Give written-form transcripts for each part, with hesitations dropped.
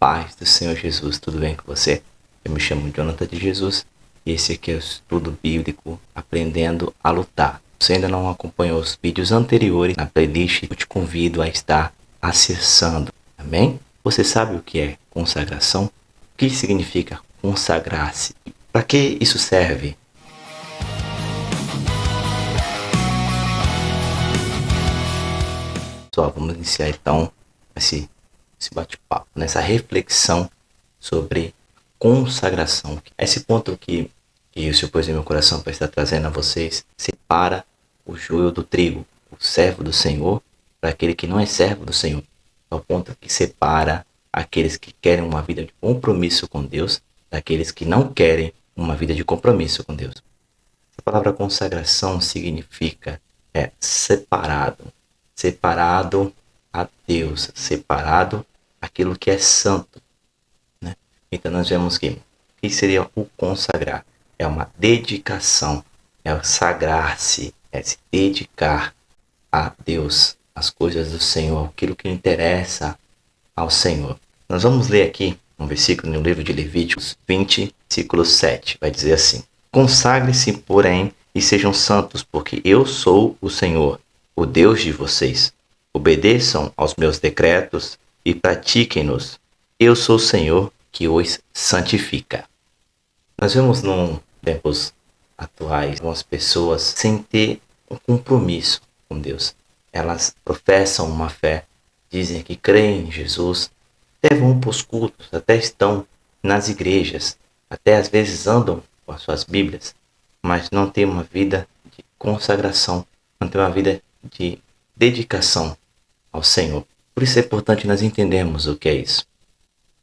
paz do Senhor Jesus, tudo bem com você? Eu me chamo Jonathan de Jesus e esse aqui é o estudo bíblico Aprendendo a Lutar. Se você ainda não acompanhou os vídeos anteriores na playlist, eu te convido a estar acessando, amém? Você sabe o que é consagração? O que significa consagrar-se? Para que isso serve? Pessoal, vamos iniciar então esse bate-papo, nessa reflexão sobre consagração. Esse ponto que o Senhor pôs em meu coração para estar trazendo a vocês, separa o joio do trigo, o servo do Senhor, para aquele que não é servo do Senhor. É o ponto que separa aqueles que querem uma vida de compromisso com Deus, daqueles que não querem uma vida de compromisso com Deus. A palavra consagração significa separado a Deus, separado aquilo que é santo, né? Então nós vemos que o que seria o consagrar? É uma dedicação, é o sagrar-se, é se dedicar a Deus, as coisas do Senhor, aquilo que interessa ao Senhor. Nós vamos ler aqui um versículo no livro de Levíticos 20, versículo 7, vai dizer assim: consagre-se, porém, e sejam santos, porque eu sou o Senhor, o Deus de vocês. Obedeçam aos meus decretos e pratiquem-nos. Eu sou o Senhor que os santifica. Nós vemos nos tempos atuais algumas pessoas sem ter um compromisso com Deus. Elas professam uma fé, dizem que creem em Jesus, até vão para os cultos, até estão nas igrejas, até às vezes andam com as suas Bíblias, mas não tem uma vida de consagração, não tem uma vida de dedicação ao Senhor. Por isso é importante nós entendermos o que é isso.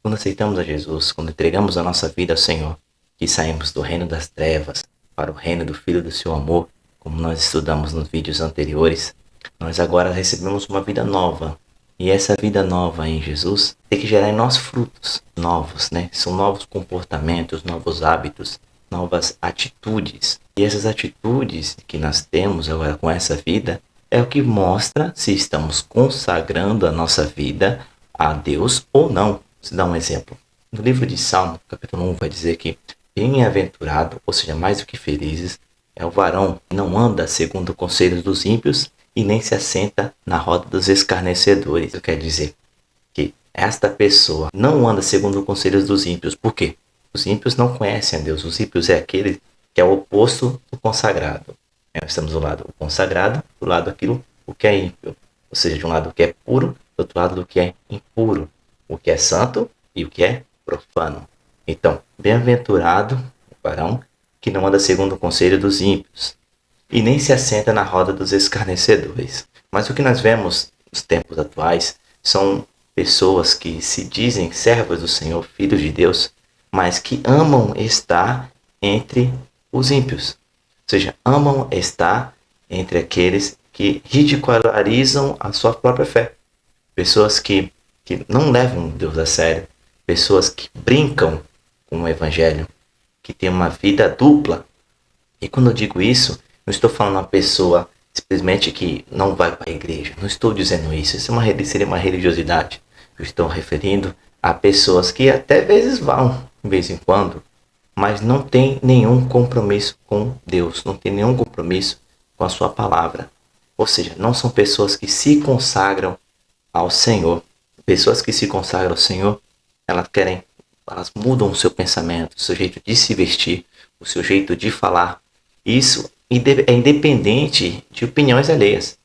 Quando aceitamos a Jesus, quando entregamos a nossa vida ao Senhor, que saímos do reino das trevas para o reino do Filho do seu amor, como nós estudamos nos vídeos anteriores, nós agora recebemos uma vida nova. E essa vida nova em Jesus tem que gerar em nós frutos novos, né? São novos comportamentos, novos hábitos, novas atitudes. E essas atitudes que nós temos agora com essa vida é o que mostra se estamos consagrando a nossa vida a Deus ou não. Vou dar um exemplo. No livro de Salmo, capítulo 1, vai dizer que bem-aventurado, ou seja, mais do que felizes, é o varão que não anda segundo o conselho dos ímpios e nem se assenta na roda dos escarnecedores. Isso quer dizer que esta pessoa não anda segundo os conselhos dos ímpios. Por quê? Os ímpios não conhecem a Deus. Os ímpios é aquele que é o oposto do consagrado. Nós estamos do lado consagrado, do lado aquilo o que é ímpio. Ou seja, de um lado o que é puro, do outro lado o que é impuro. O que é santo e o que é profano. Então, bem-aventurado o varão que não anda segundo o conselho dos ímpios e nem se assenta na roda dos escarnecedores. Mas o que nós vemos nos tempos atuais são pessoas que se dizem servos do Senhor, filhos de Deus, mas que amam estar entre os ímpios. Ou seja, amam estar entre aqueles que ridicularizam a sua própria fé. Pessoas que não levam Deus a sério. Pessoas que brincam com o Evangelho. Que têm uma vida dupla. E quando eu digo isso, não estou falando uma pessoa simplesmente que não vai para a igreja. Não estou dizendo isso. Isso seria uma religiosidade. Eu estou referindo a pessoas que até vezes vão, de vez em quando, mas não tem nenhum compromisso com Deus, não tem nenhum compromisso com a sua palavra. Ou seja, não são pessoas que se consagram ao Senhor. Pessoas que se consagram ao Senhor, elas mudam o seu pensamento, o seu jeito de se vestir, o seu jeito de falar. Isso é independente de opiniões alheias.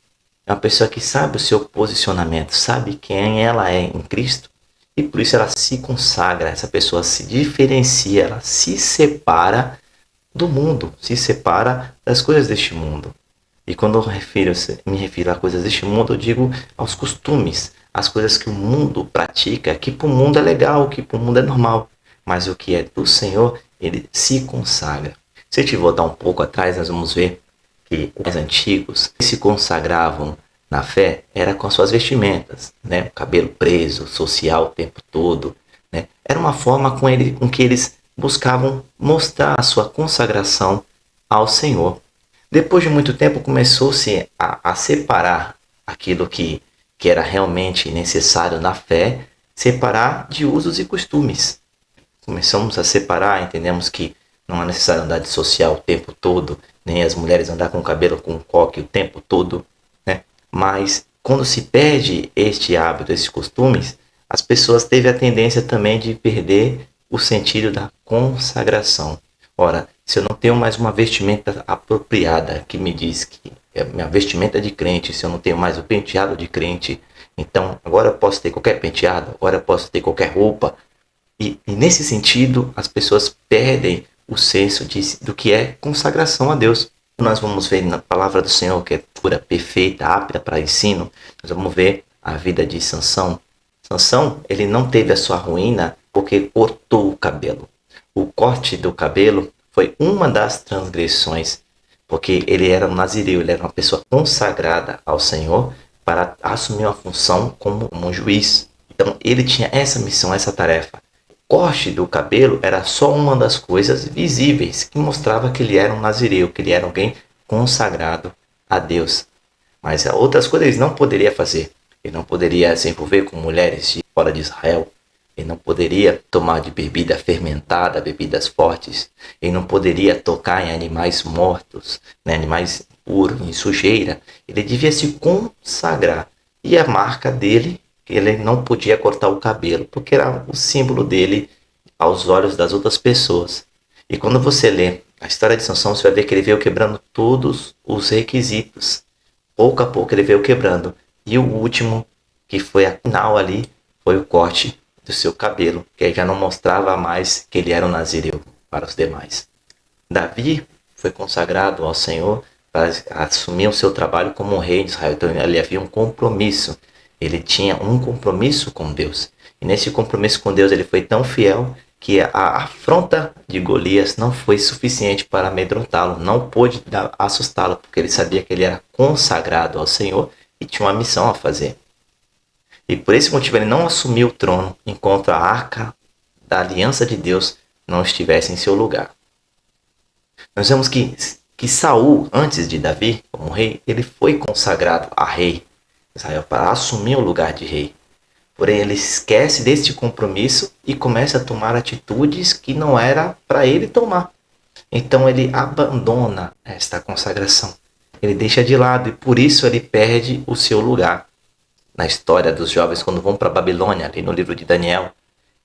É uma pessoa que sabe o seu posicionamento, sabe quem ela é em Cristo. E por isso ela se consagra, essa pessoa se diferencia, ela se separa do mundo, se separa das coisas deste mundo. E quando eu me refiro a coisas deste mundo, eu digo aos costumes, as coisas que o mundo pratica, que para o mundo é legal, que para o mundo é normal. Mas o que é do Senhor, ele se consagra. Se a gente voltar um pouco atrás, nós vamos ver que os antigos se consagravam na fé era com as suas vestimentas, né? O cabelo preso, social o tempo todo, né? Era uma forma com que eles buscavam mostrar a sua consagração ao Senhor. Depois de muito tempo começou-se a separar aquilo que era realmente necessário na fé separar de usos e costumes. Começamos a separar, entendemos que não é necessário andar de social o tempo todo, nem as mulheres andar com o cabelo com coque o tempo todo, né? Mas quando se perde este hábito, esses costumes, as pessoas teve a tendência também de perder o sentido da consagração. Ora, se eu não tenho mais uma vestimenta apropriada que me diz que é minha vestimenta de crente, se eu não tenho mais o penteado de crente, então agora eu posso ter qualquer penteado, agora eu posso ter qualquer roupa. E nesse sentido, as pessoas perdem o senso do que é consagração a Deus. Nós vamos ver na palavra do Senhor, que é pura, perfeita, apta para ensino, nós vamos ver a vida de Sansão. Sansão, ele não teve a sua ruína porque cortou o cabelo. O corte do cabelo foi uma das transgressões, porque ele era um nazireu, ele era uma pessoa consagrada ao Senhor para assumir uma função como um juiz. Então ele tinha essa missão, essa tarefa. O corte do cabelo era só uma das coisas visíveis que mostrava que ele era um nazireu, que ele era alguém consagrado a Deus. Mas outras coisas ele não poderia fazer. Ele não poderia se envolver com mulheres de fora de Israel. Ele não poderia tomar de bebida fermentada, bebidas fortes. Ele não poderia tocar em animais mortos, né, animais puros, em sujeira. Ele devia se consagrar. E a marca dele, ele não podia cortar o cabelo, porque era o símbolo dele aos olhos das outras pessoas. E quando você lê a história de Sansão, você vai ver que ele veio quebrando todos os requisitos. Pouco a pouco ele veio quebrando. E o último, que foi a final ali, foi o corte do seu cabelo, que aí já não mostrava mais que ele era um nazireu para os demais. Davi foi consagrado ao Senhor para assumir o seu trabalho como um rei de Israel. Então ali havia um compromisso. Ele tinha um compromisso com Deus. E nesse compromisso com Deus ele foi tão fiel que a afronta de Golias não foi suficiente para amedrontá-lo, não pôde assustá-lo, porque ele sabia que ele era consagrado ao Senhor e tinha uma missão a fazer. E por esse motivo ele não assumiu o trono enquanto a arca da aliança de Deus não estivesse em seu lugar. Nós vemos que Saul, antes de Davi, como rei, ele foi consagrado a rei de Israel para assumir o lugar de rei. Porém, ele esquece deste compromisso e começa a tomar atitudes que não era para ele tomar. Então ele abandona esta consagração. Ele deixa de lado e por isso ele perde o seu lugar. Na história dos jovens quando vão para a Babilônia, ali no livro de Daniel,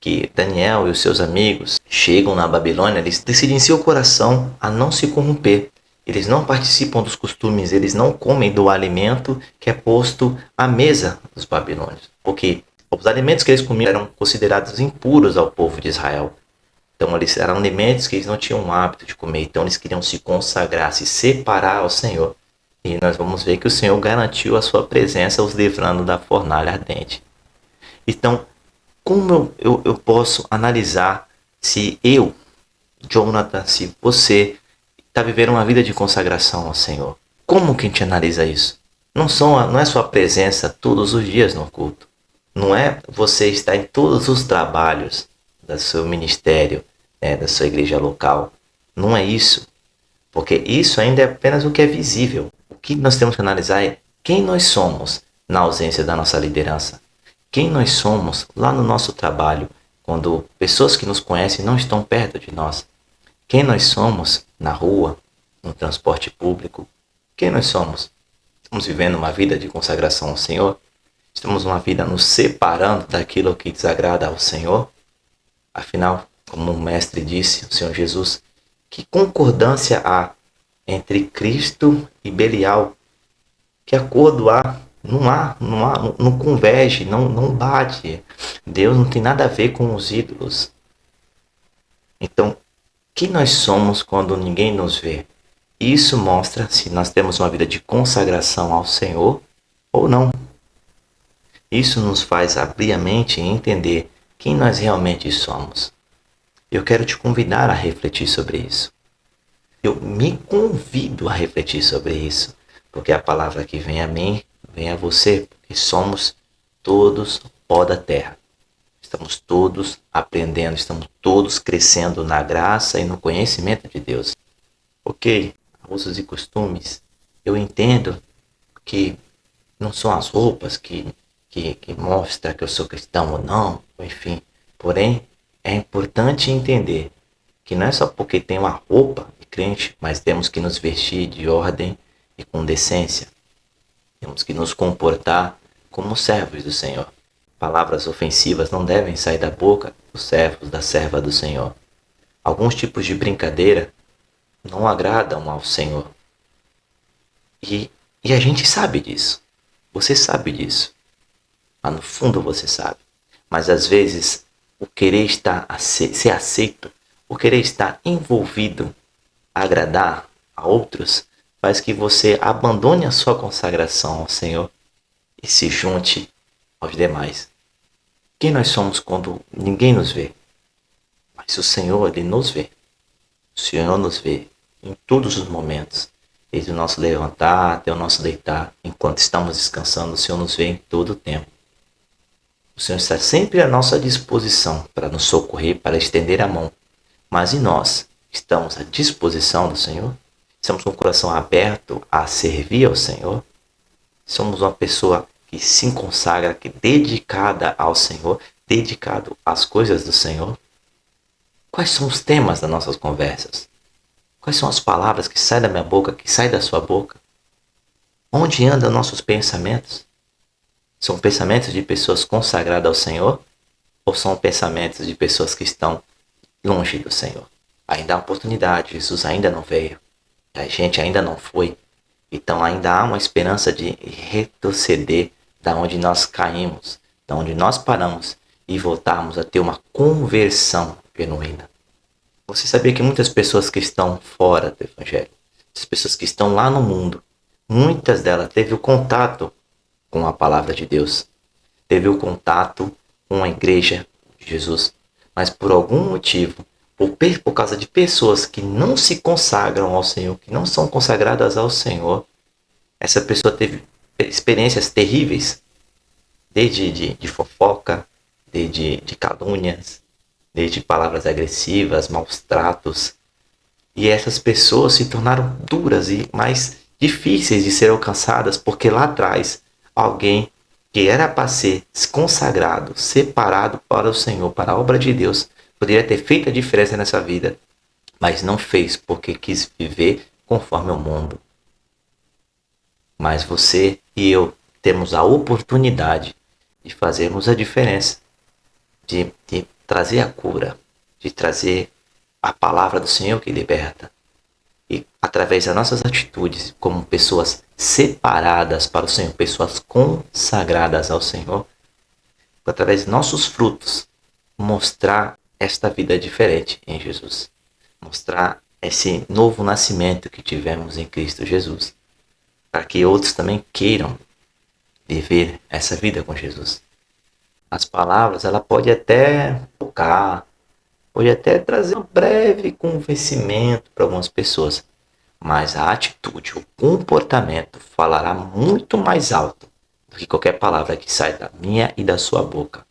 que Daniel e os seus amigos chegam na Babilônia, eles decidem em seu coração a não se corromper. Eles não participam dos costumes, eles não comem do alimento que é posto à mesa dos babilônios, porque os alimentos que eles comiam eram considerados impuros ao povo de Israel. Então eles eram alimentos que eles não tinham o hábito de comer, então eles queriam se consagrar, se separar ao Senhor. E nós vamos ver que o Senhor garantiu a sua presença, os livrando da fornalha ardente. Então, como eu posso analisar se eu, Jonathan, se você está vivendo uma vida de consagração ao Senhor? Como que a gente analisa isso? Não é só a presença todos os dias no culto. Não é você estar em todos os trabalhos do seu ministério, da sua igreja local. Não é isso. Porque isso ainda é apenas o que é visível. O que nós temos que analisar é quem nós somos na ausência da nossa liderança. Quem nós somos lá no nosso trabalho, quando pessoas que nos conhecem não estão perto de nós. Quem nós somos na rua, no transporte público. Quem nós somos? Estamos vivendo uma vida de consagração ao Senhor? Estamos uma vida nos separando daquilo que desagrada ao Senhor? Afinal, como o mestre disse, o Senhor Jesus, que concordância há entre Cristo e Belial? Que acordo há? Não converge, não bate. Deus não tem nada a ver com os ídolos. Então, quem nós somos quando ninguém nos vê? Isso mostra se nós temos uma vida de consagração ao Senhor ou não. Isso nos faz abrir a mente e entender quem nós realmente somos. Eu quero te convidar a refletir sobre isso. Eu me convido a refletir sobre isso, porque a palavra que vem a mim, vem a você, porque somos todos pó da terra. Estamos todos aprendendo, estamos todos crescendo na graça e no conhecimento de Deus. Ok, usos e costumes, eu entendo que não são as roupas que que mostra que eu sou cristão ou não, enfim. Porém, é importante entender que não é só porque tem uma roupa de crente, mas temos que nos vestir de ordem e com decência. Temos que nos comportar como servos do Senhor. Palavras ofensivas não devem sair da boca dos servos, da serva do Senhor. Alguns tipos de brincadeira não agradam ao Senhor. E a gente sabe disso. Você sabe disso. Lá no fundo você sabe. Mas às vezes o querer estar ser aceito, o querer estar envolvido, agradar a outros, faz que você abandone a sua consagração ao Senhor e se junte aos demais. Quem nós somos quando ninguém nos vê? Mas o Senhor, Ele nos vê. O Senhor nos vê em todos os momentos. Desde o nosso levantar até o nosso deitar. Enquanto estamos descansando, o Senhor nos vê em todo o tempo. O Senhor está sempre à nossa disposição para nos socorrer, para estender a mão. Mas e nós? Estamos à disposição do Senhor? Estamos com o coração aberto a servir ao Senhor? Somos uma pessoa que se consagra, que é dedicada ao Senhor, dedicado às coisas do Senhor? Quais são os temas das nossas conversas? Quais são as palavras que saem da minha boca, que saem da sua boca? Onde andam nossos pensamentos? São pensamentos de pessoas consagradas ao Senhor? Ou são pensamentos de pessoas que estão longe do Senhor? Ainda há oportunidade, Jesus ainda não veio. A gente ainda não foi. Então ainda há uma esperança de retroceder da onde nós caímos, da onde nós paramos e voltarmos a ter uma conversão genuína. Você sabia que muitas pessoas que estão fora do Evangelho, as pessoas que estão lá no mundo, muitas delas teve o contato com a palavra de Deus, teve o contato com a igreja de Jesus, mas por algum motivo, por causa de pessoas que não se consagram ao Senhor, que não são consagradas ao Senhor, essa pessoa teve experiências terríveis, desde de fofoca, desde de calúnias, desde palavras agressivas, maus tratos. E essas pessoas se tornaram duras e mais difíceis de ser alcançadas, porque lá atrás alguém que era para ser consagrado, separado para o Senhor, para a obra de Deus, poderia ter feito a diferença nessa vida, mas não fez porque quis viver conforme o mundo. Mas você e eu temos a oportunidade de fazermos a diferença, de trazer a cura, de trazer a palavra do Senhor que liberta. E através das nossas atitudes, como pessoas separadas para o Senhor, pessoas consagradas ao Senhor, através de nossos frutos, mostrar esta vida diferente em Jesus. Mostrar esse novo nascimento que tivemos em Cristo Jesus. Para que outros também queiram viver essa vida com Jesus. As palavras, ela pode até tocar, pode até trazer um breve convencimento para algumas pessoas, mas a atitude, o comportamento falará muito mais alto do que qualquer palavra que sai da minha e da sua boca.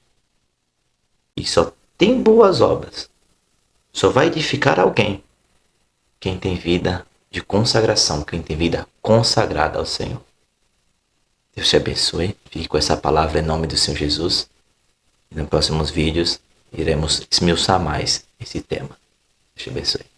E só tem boas obras, só vai edificar alguém quem tem vida de consagração, quem tem vida consagrada ao Senhor. Deus te abençoe, fique com essa palavra em nome do Senhor Jesus. E nos próximos vídeos iremos esmiuçar mais esse tema. Deus te abençoe.